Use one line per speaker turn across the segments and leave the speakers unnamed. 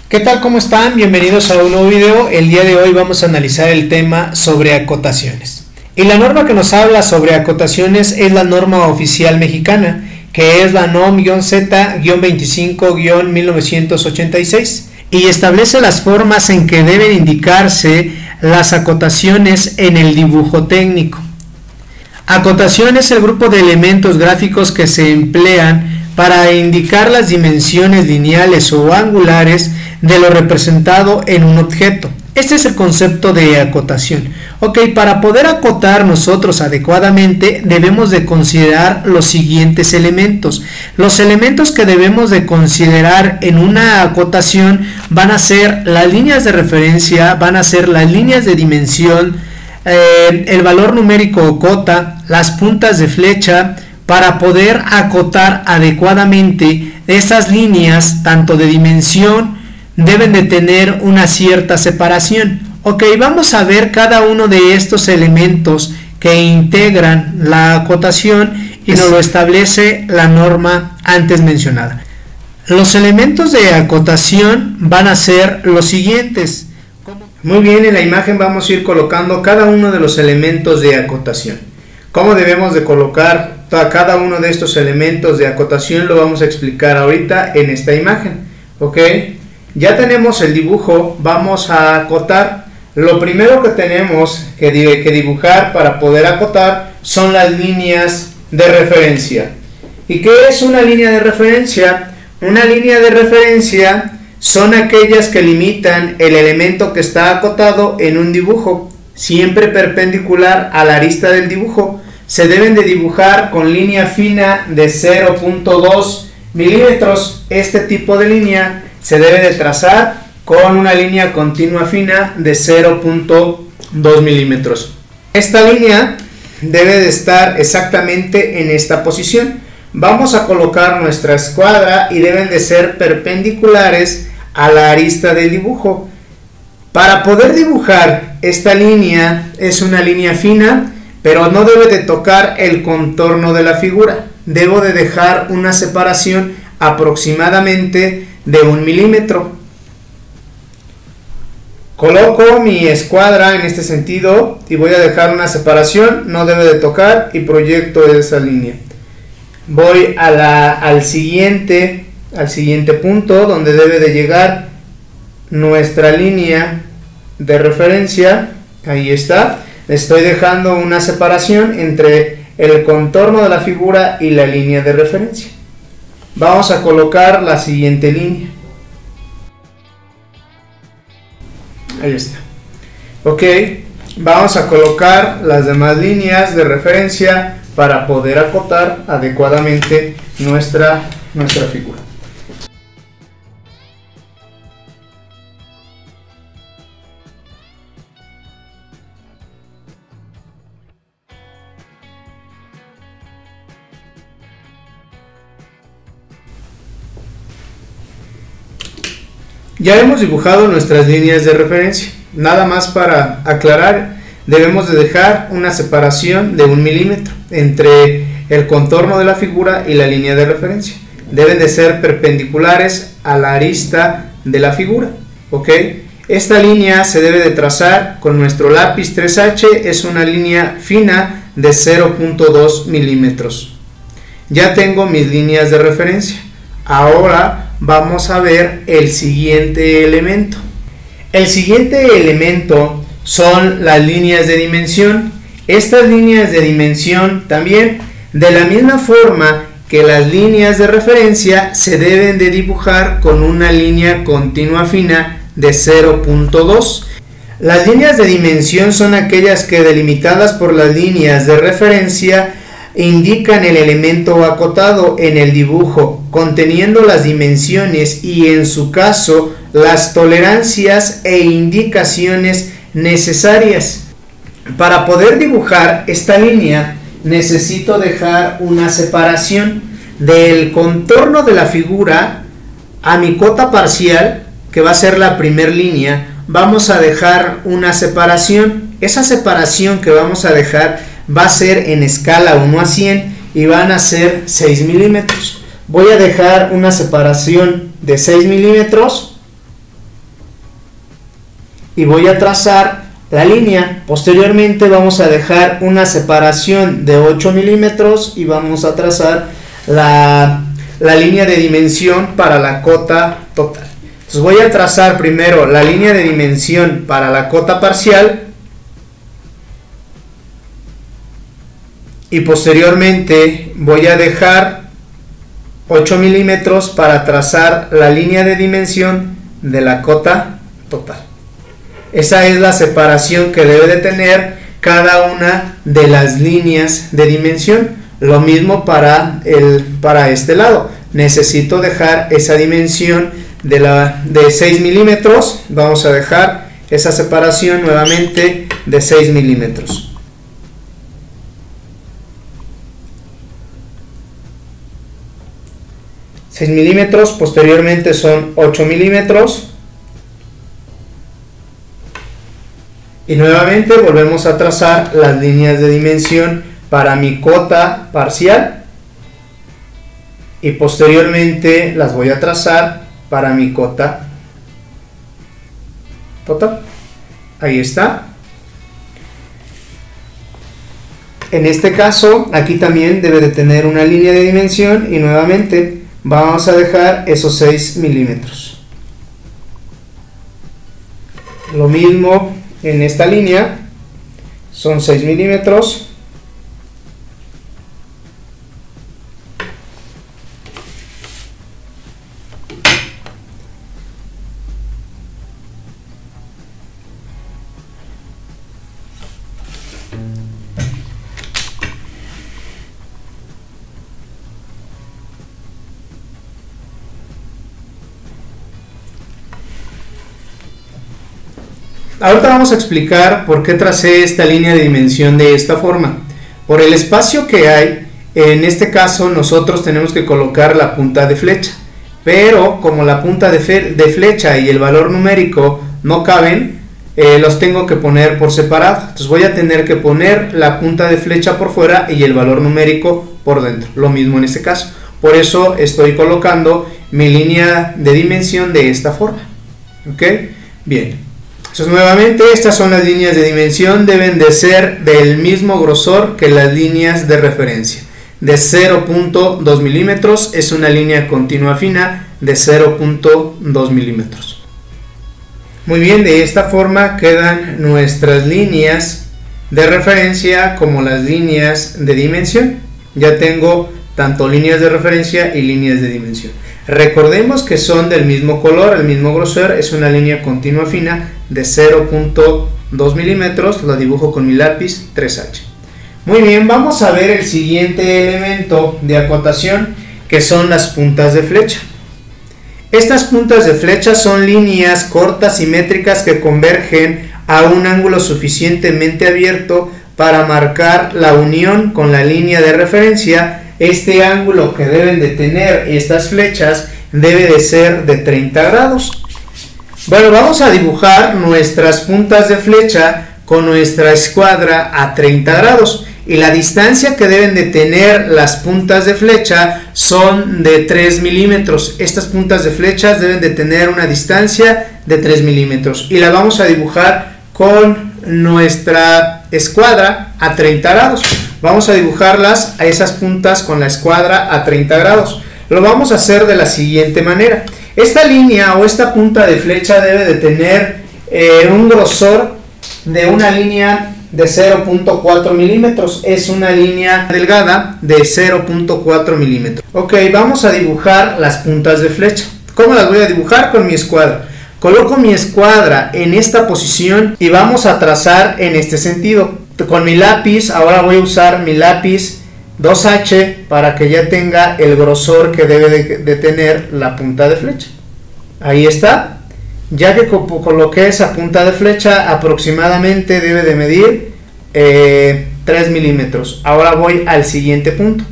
¿Qué tal? ¿Cómo están? Bienvenidos a un nuevo video. El día de hoy vamos a analizar el tema sobre acotaciones. Y la norma que nos habla sobre acotaciones es la norma oficial mexicana, que es la NOM-Z-25-1986, y establece las formas en que deben indicarse las acotaciones en el dibujo técnico. Acotación es el grupo de elementos gráficos que se emplean para indicar las dimensiones lineales o angulares de lo representado en un objeto. Este es el concepto de acotación. Ok, para poder acotar nosotros adecuadamente debemos de considerar los siguientes elementos. Los elementos que debemos de considerar en una acotación van a ser las líneas de referencia, van a ser las líneas de dimensión, el valor numérico o cota, las puntas de flecha. Para poder acotar adecuadamente estas líneas, tanto de dimensión, deben de tener una cierta separación. Ok, vamos a ver cada uno de estos elementos que integran la acotación y nos lo establece la norma antes mencionada. Los elementos de acotación van a ser los siguientes. Muy bien, en la imagen vamos a ir colocando cada uno de los elementos de acotación. ¿Cómo debemos de colocar cada uno de estos elementos de acotación? Lo vamos a explicar ahorita en esta imagen. Ok, ya tenemos el dibujo, vamos a acotar. Lo primero que tenemos que dibujar para poder acotar son las líneas de referencia. ¿Y qué es una línea de referencia? Una línea de referencia son aquellas que limitan el elemento que está acotado en un dibujo, siempre perpendicular a la arista del dibujo. Se deben de dibujar con línea fina de 0.2 milímetros. Este tipo de línea se debe de trazar con una línea continua fina de 0.2 milímetros. Esta línea debe de estar exactamente en esta posición. Vamos a colocar nuestra escuadra y deben de ser perpendiculares a la arista del dibujo. Para poder dibujar esta línea, es una línea fina, pero no debe de tocar el contorno de la figura. Debo de dejar una separación aproximadamente de 1 milímetro. Coloco mi escuadra en este sentido y voy a dejar una separación, no debe de tocar, y proyecto esa línea. Voy al siguiente punto donde debe de llegar nuestra línea de referencia. Ahí está. Estoy dejando una separación entre el contorno de la figura y la línea de referencia. Vamos a colocar la siguiente línea. Ahí está. Ok, vamos a colocar las demás líneas de referencia para poder acotar adecuadamente nuestra figura. Ya hemos dibujado nuestras líneas de referencia. Nada más para aclarar, debemos de dejar una separación de 1 milímetro entre el contorno de la figura y la línea de referencia. Deben de ser perpendiculares a la arista de la figura. ¿Ok? Esta línea se debe de trazar con nuestro lápiz 3H. Es una línea fina de 0.2 milímetros. Ya tengo mis líneas de referencia. Ahora vamos a ver el siguiente elemento. El siguiente elemento son las líneas de dimensión. Estas líneas de dimensión también, de la misma forma que las líneas de referencia, se deben de dibujar con una línea continua fina de 0.2. Las líneas de dimensión son aquellas que, delimitadas por las líneas de referencia, indican el elemento acotado en el dibujo, conteniendo las dimensiones y, en su caso, las tolerancias e indicaciones necesarias. Para poder dibujar esta línea, necesito dejar una separación del contorno de la figura a mi cota parcial, que va a ser la primera línea. Vamos a dejar una separación. Esa separación que vamos a dejar va a ser en escala 1 a 100 y van a ser 6 milímetros. Voy a dejar una separación de 6 milímetros y voy a trazar la línea. Posteriormente vamos a dejar una separación de 8 milímetros y vamos a trazar la línea de dimensión para la cota total. Entonces voy a trazar primero la línea de dimensión para la cota parcial y posteriormente voy a dejar 8 milímetros para trazar la línea de dimensión de la cota total. Esa es la separación que debe de tener cada una de las líneas de dimensión. Lo mismo para este lado. Necesito dejar esa dimensión de 6 milímetros. Vamos a dejar esa separación nuevamente de 6 milímetros. 6 milímetros, posteriormente son 8 milímetros. Y nuevamente volvemos a trazar las líneas de dimensión para mi cota parcial. Y posteriormente las voy a trazar para mi cota total. Ahí está. En este caso, aquí también debe de tener una línea de dimensión y nuevamente vamos a dejar esos 6 milímetros. Lo mismo en esta línea, son 6 milímetros. Ahorita vamos a explicar por qué tracé esta línea de dimensión de esta forma. Por el espacio que hay, en este caso nosotros tenemos que colocar la punta de flecha. Pero como la punta de flecha y el valor numérico no caben, los tengo que poner por separado. Entonces voy a tener que poner la punta de flecha por fuera y el valor numérico por dentro. Lo mismo en este caso. Por eso estoy colocando mi línea de dimensión de esta forma. ¿Ok? Bien. Entonces nuevamente estas son las líneas de dimensión, deben de ser del mismo grosor que las líneas de referencia. De 0.2 milímetros es una línea continua fina de 0.2 milímetros. Muy bien, de esta forma quedan nuestras líneas de referencia como las líneas de dimensión. Ya tengo tanto líneas de referencia y líneas de dimensión. Recordemos que son del mismo color, el mismo grosor, es una línea continua fina de 0.2 milímetros, la dibujo con mi lápiz 3H. Muy bien, vamos a ver el siguiente elemento de acotación, que son las puntas de flecha. Estas puntas de flecha son líneas cortas simétricas que convergen a un ángulo suficientemente abierto para marcar la unión con la línea de referencia. Este ángulo que deben de tener estas flechas debe de ser de 30 grados. Bueno, vamos a dibujar nuestras puntas de flecha con nuestra escuadra a 30 grados. Y la distancia que deben de tener las puntas de flecha son de 3 milímetros. Estas puntas de flechas deben de tener una distancia de 3 milímetros. Y la vamos a dibujar con nuestra escuadra a 30 grados. Vamos a dibujarlas a esas puntas con la escuadra a 30 grados. Lo vamos a hacer de la siguiente manera. Esta línea o esta punta de flecha debe de tener un grosor de una línea de 0.4 milímetros. Es una línea delgada de 0.4 milímetros. Ok, vamos a dibujar las puntas de flecha. ¿Cómo las voy a dibujar? Con mi escuadra. Coloco mi escuadra en esta posición y vamos a trazar en este sentido. Con mi lápiz, ahora voy a usar mi lápiz 2H para que ya tenga el grosor que debe de tener la punta de flecha. Ahí está. Ya que coloqué esa punta de flecha, aproximadamente debe de medir 3 milímetros. Ahora voy al siguiente punto.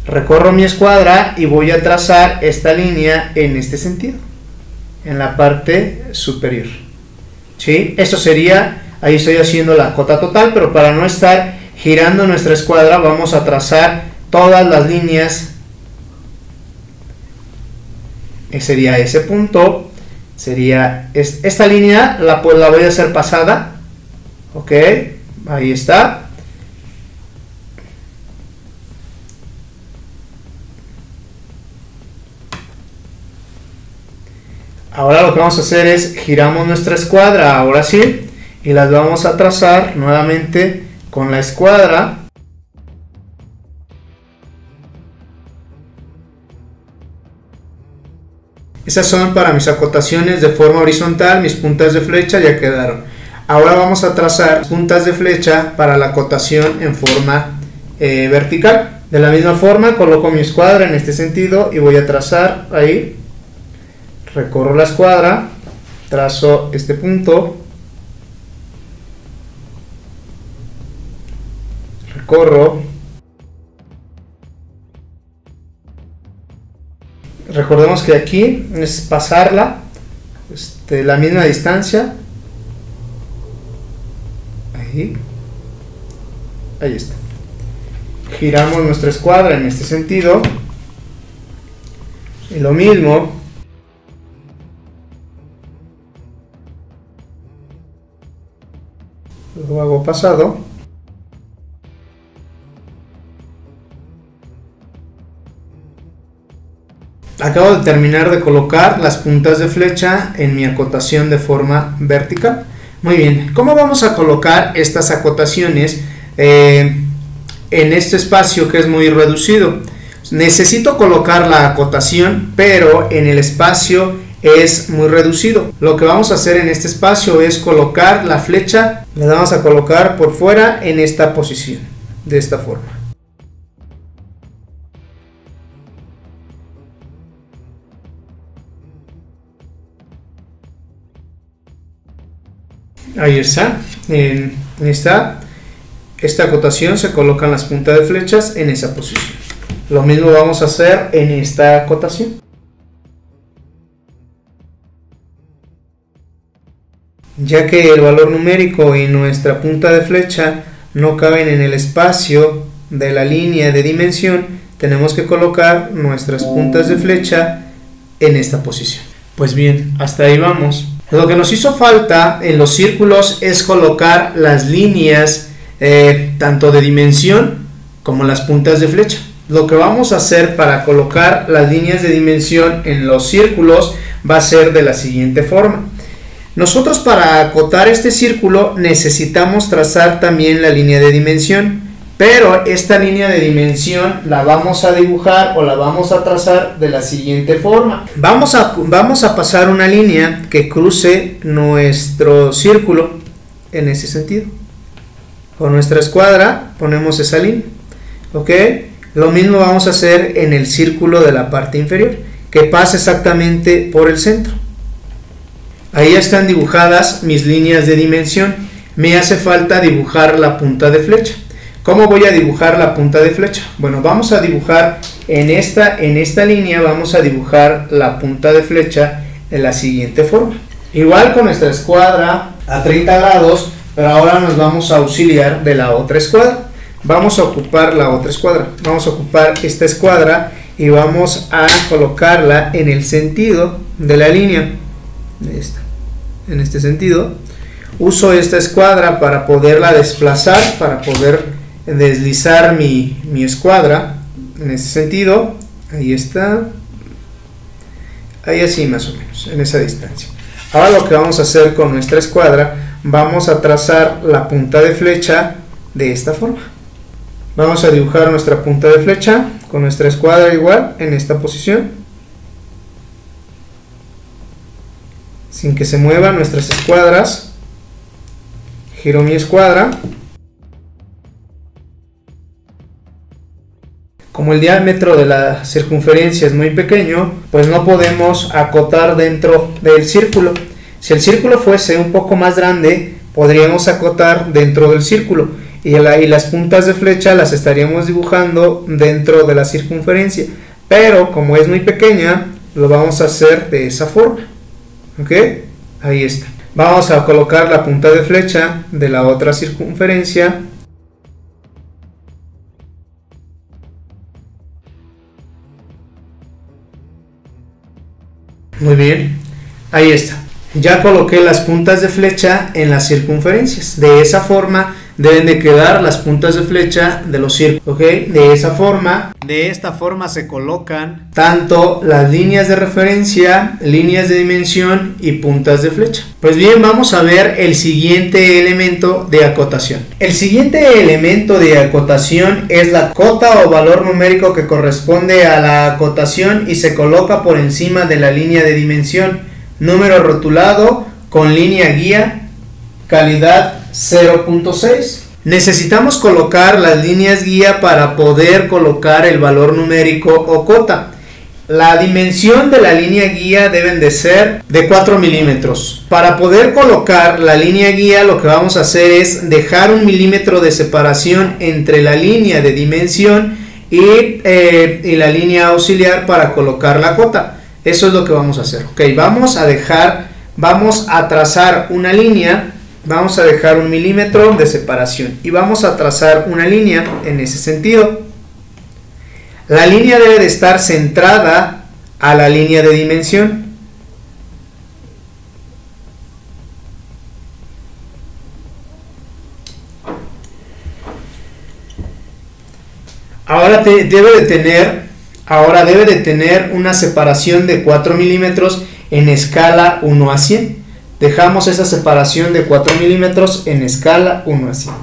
Recorro mi escuadra y voy a trazar esta línea en este sentido, en la parte superior. ¿Sí? Esto sería, ahí estoy haciendo la cota total, pero para no estar girando nuestra escuadra vamos a trazar todas las líneas. Sería ese punto sería esta línea, la voy a hacer pasada, ok, ahí está. Ahora lo que vamos a hacer es giramos nuestra escuadra, ahora sí, y las vamos a trazar nuevamente con la escuadra. Esas son para mis acotaciones de forma horizontal, mis puntas de flecha ya quedaron. Ahora vamos a trazar puntas de flecha para la acotación en forma vertical. De la misma forma coloco mi escuadra en este sentido y voy a trazar ahí. Recorro la escuadra, trazo este punto, recorro, recordemos que aquí es pasarla, la misma distancia, ahí está, giramos nuestra escuadra en este sentido, y lo mismo. Lo hago pasado. Acabo de terminar de colocar las puntas de flecha en mi acotación de forma vertical. Muy bien, ¿cómo vamos a colocar estas acotaciones en este espacio que es muy reducido? Necesito colocar la acotación, pero en el espacio es muy reducido. Lo que vamos a hacer en este espacio es colocar la flecha, la vamos a colocar por fuera en esta posición, de esta forma. Ahí está, en esta acotación se colocan las puntas de flechas en esa posición. Lo mismo vamos a hacer en esta acotación. Ya que el valor numérico y nuestra punta de flecha no caben en el espacio de la línea de dimensión, tenemos que colocar nuestras puntas de flecha en esta posición. Pues bien, hasta ahí vamos. Lo que nos hizo falta en los círculos es colocar las líneas tanto de dimensión como las puntas de flecha. Lo que vamos a hacer para colocar las líneas de dimensión en los círculos va a ser de la siguiente forma. Nosotros para acotar este círculo necesitamos trazar también la línea de dimensión, pero esta línea de dimensión la vamos a dibujar o la vamos a trazar de la siguiente forma. Vamos a pasar una línea que cruce nuestro círculo en ese sentido. Con nuestra escuadra ponemos esa línea, ¿ok? Lo mismo vamos a hacer en el círculo de la parte inferior, que pasa exactamente por el centro. Ahí están dibujadas mis líneas de dimensión. Me hace falta dibujar la punta de flecha. ¿Cómo voy a dibujar la punta de flecha? Bueno, vamos a dibujar en esta línea, vamos a dibujar la punta de flecha de la siguiente forma. Igual con nuestra escuadra a 30 grados, pero ahora nos vamos a auxiliar de la otra escuadra. Vamos a ocupar la otra escuadra. Vamos a ocupar esta escuadra y vamos a colocarla en el sentido de la línea. En este sentido, uso esta escuadra para poderla desplazar, para poder deslizar mi escuadra en este sentido. Ahí está, ahí así más o menos, en esa distancia. Ahora lo que vamos a hacer con nuestra escuadra, vamos a trazar la punta de flecha de esta forma. Vamos a dibujar nuestra punta de flecha con nuestra escuadra igual en esta posición, sin que se muevan nuestras escuadras. Giro mi escuadra. Como el diámetro de la circunferencia es muy pequeño, pues no podemos acotar dentro del círculo. Si el círculo fuese un poco más grande, podríamos acotar dentro del círculo y las puntas de flecha las estaríamos dibujando dentro de la circunferencia, pero como es muy pequeña, lo vamos a hacer de esa forma. ¿Ok? Ahí está. Vamos a colocar la punta de flecha de la otra circunferencia. Muy bien. Ahí está. Ya coloqué las puntas de flecha en las circunferencias. De esa forma deben de quedar las puntas de flecha de los círculos, ¿ok? De esta forma se colocan tanto las líneas de referencia, líneas de dimensión y puntas de flecha. Pues bien, vamos a ver el siguiente elemento de acotación. El siguiente elemento de acotación es la cota o valor numérico que corresponde a la acotación y se coloca por encima de la línea de dimensión. Número rotulado con línea guía, calidad 0.6. Necesitamos colocar las líneas guía para poder colocar el valor numérico o cota. La dimensión de la línea guía deben de ser de 4 milímetros. Para poder colocar la línea guía, lo que vamos a hacer es dejar 1 milímetro de separación entre la línea de dimensión y la línea auxiliar para colocar la cota. Eso es lo que vamos a hacer. Ok, vamos a trazar una línea, vamos a dejar 1 milímetro de separación y vamos a trazar una línea en ese sentido. La línea debe de estar centrada a la línea de dimensión. Ahora debe de tener una separación de 4 milímetros en escala 1 a 100. Dejamos esa separación de 4 milímetros en escala 1 a 100.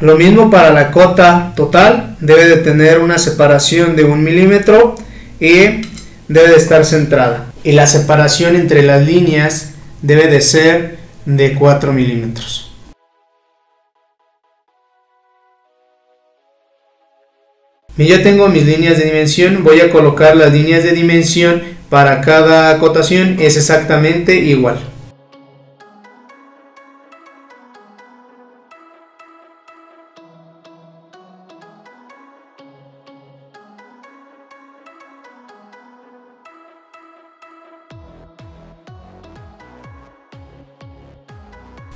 Lo mismo para la cota total, debe de tener una separación de 1 milímetro y debe de estar centrada. Y la separación entre las líneas debe de ser de 4 milímetros. Y ya tengo mis líneas de dimensión, voy a colocar las líneas de dimensión para cada acotación, es exactamente igual.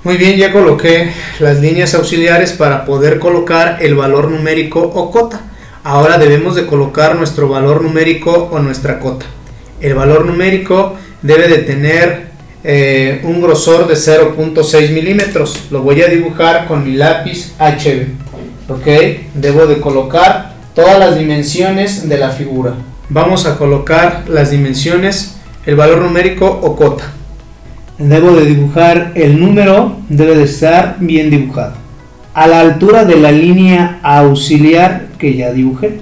Muy bien, ya coloqué las líneas auxiliares para poder colocar el valor numérico o cota. Ahora debemos de colocar nuestro valor numérico o nuestra cota. El valor numérico debe de tener un grosor de 0.6 milímetros. Lo voy a dibujar con mi lápiz HB. Ok, debo de colocar todas las dimensiones de la figura. Vamos a colocar las dimensiones, el valor numérico o cota. Debo de dibujar el número, debe de estar bien dibujado a la altura de la línea auxiliar que ya dibujé.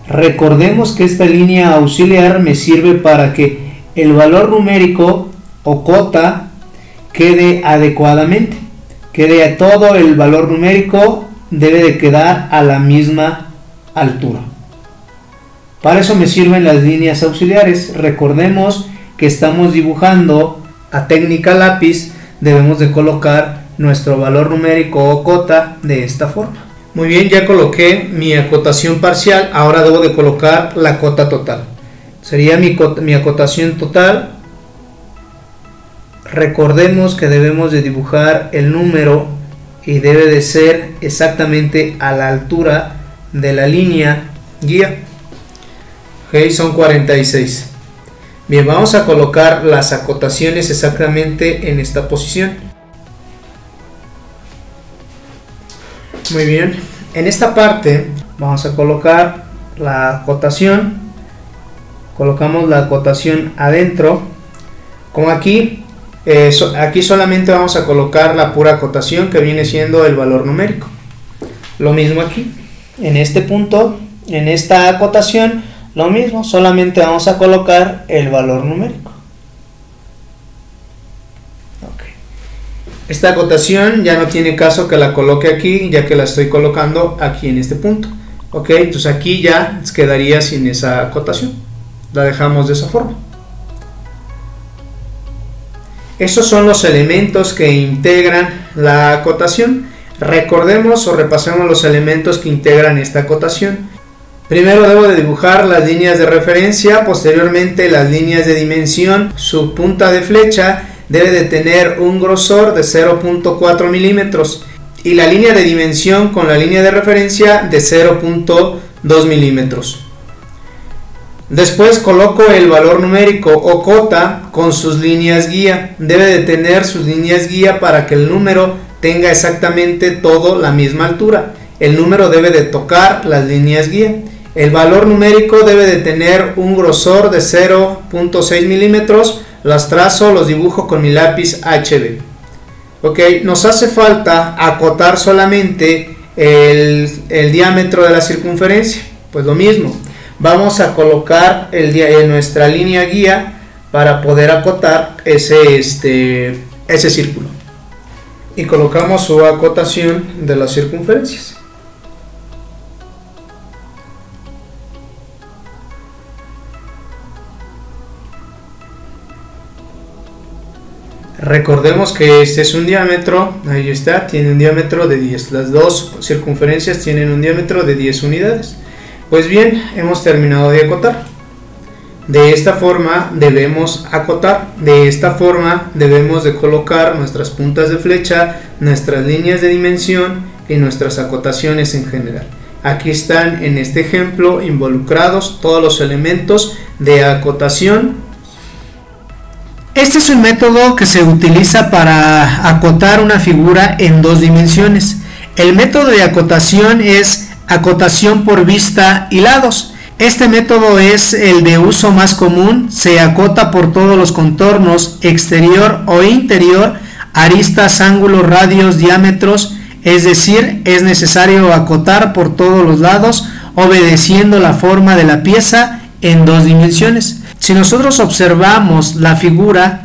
Recordemos que esta línea auxiliar me sirve para que el valor numérico o cota quede adecuadamente, quede todo el valor numérico debe de quedar a la misma altura. Para eso me sirven las líneas auxiliares. Recordemos que estamos dibujando a técnica lápiz, debemos de colocar nuestro valor numérico o cota de esta forma. Muy bien, ya coloqué mi acotación parcial, ahora debo de colocar la cota total. Sería mi acotación total. Recordemos que debemos de dibujar el número y debe de ser exactamente a la altura de la línea guía. Ok, son 46. Bien, vamos a colocar las acotaciones exactamente en esta posición. Muy bien, en esta parte vamos a colocar la acotación. Colocamos la acotación adentro. Como aquí, aquí solamente vamos a colocar la pura acotación que viene siendo el valor numérico. Lo mismo aquí, en este punto, en esta acotación. Lo mismo, solamente vamos a colocar el valor numérico. Okay. Esta acotación ya no tiene caso que la coloque aquí, ya que la estoy colocando aquí en este punto. Ok, entonces aquí ya quedaría sin esa acotación. La dejamos de esa forma. Estos son los elementos que integran la acotación. Recordemos o repasemos los elementos que integran esta acotación. Primero debo de dibujar las líneas de referencia, posteriormente las líneas de dimensión. Su punta de flecha debe de tener un grosor de 0.4 milímetros y la línea de dimensión con la línea de referencia de 0.2 milímetros. Después coloco el valor numérico o cota con sus líneas guía. Debe de tener sus líneas guía para que el número tenga exactamente todo la misma altura. El número debe de tocar las líneas guía. El valor numérico debe de tener un grosor de 0.6 milímetros. Los trazo, los dibujo con mi lápiz HB. Ok, nos hace falta acotar solamente el diámetro de la circunferencia. Pues lo mismo, vamos a colocar nuestra línea guía para poder acotar ese círculo. Y colocamos su acotación de las circunferencias. Recordemos que este es un diámetro, ahí está, tiene un diámetro de 10. Las dos circunferencias tienen un diámetro de 10 unidades. Pues bien, hemos terminado de acotar. De esta forma debemos acotar, de esta forma debemos de colocar nuestras puntas de flecha, nuestras líneas de dimensión y nuestras acotaciones en general. Aquí están en este ejemplo involucrados todos los elementos de acotación. Este es un método que se utiliza para acotar una figura en dos dimensiones. El método de acotación es acotación por vista y lados. Este método es el de uso más común. Se acota por todos los contornos, exterior o interior, aristas, ángulos, radios, diámetros. Es decir, es necesario acotar por todos los lados, obedeciendo la forma de la pieza en dos dimensiones. Si nosotros observamos la figura,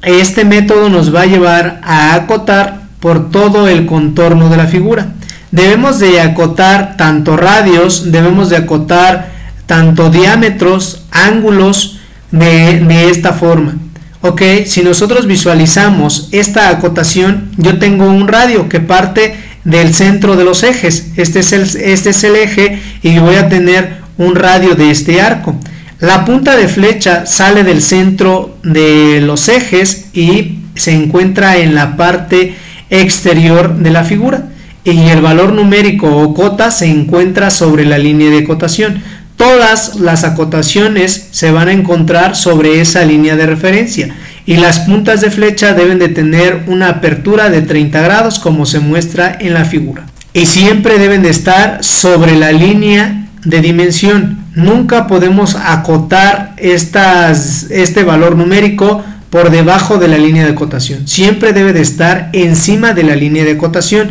este método nos va a llevar a acotar por todo el contorno de la figura. Debemos de acotar tanto radios, debemos de acotar tanto diámetros, ángulos de esta forma. Ok, si nosotros visualizamos esta acotación, yo tengo un radio que parte del centro de los ejes. Este es el eje y voy a tener un radio de este arco. La punta de flecha sale del centro de los ejes y se encuentra en la parte exterior de la figura, y el valor numérico o cota se encuentra sobre la línea de acotación. Todas las acotaciones se van a encontrar sobre esa línea de referencia y las puntas de flecha deben de tener una apertura de 30 grados como se muestra en la figura, y siempre deben de estar sobre la línea de dimensión. Nunca podemos acotar este valor numérico por debajo de la línea de acotación. Siempre debe de estar encima de la línea de acotación.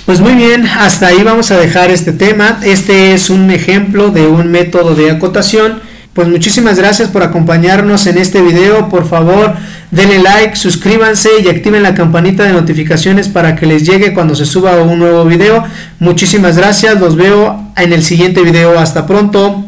Pues muy bien, hasta ahí vamos a dejar este tema. Este es un ejemplo de un método de acotación. Pues muchísimas gracias por acompañarnos en este video. Por favor, denle like, suscríbanse y activen la campanita de notificaciones para que les llegue cuando se suba un nuevo video. Muchísimas gracias, los veo en el siguiente video. Hasta pronto.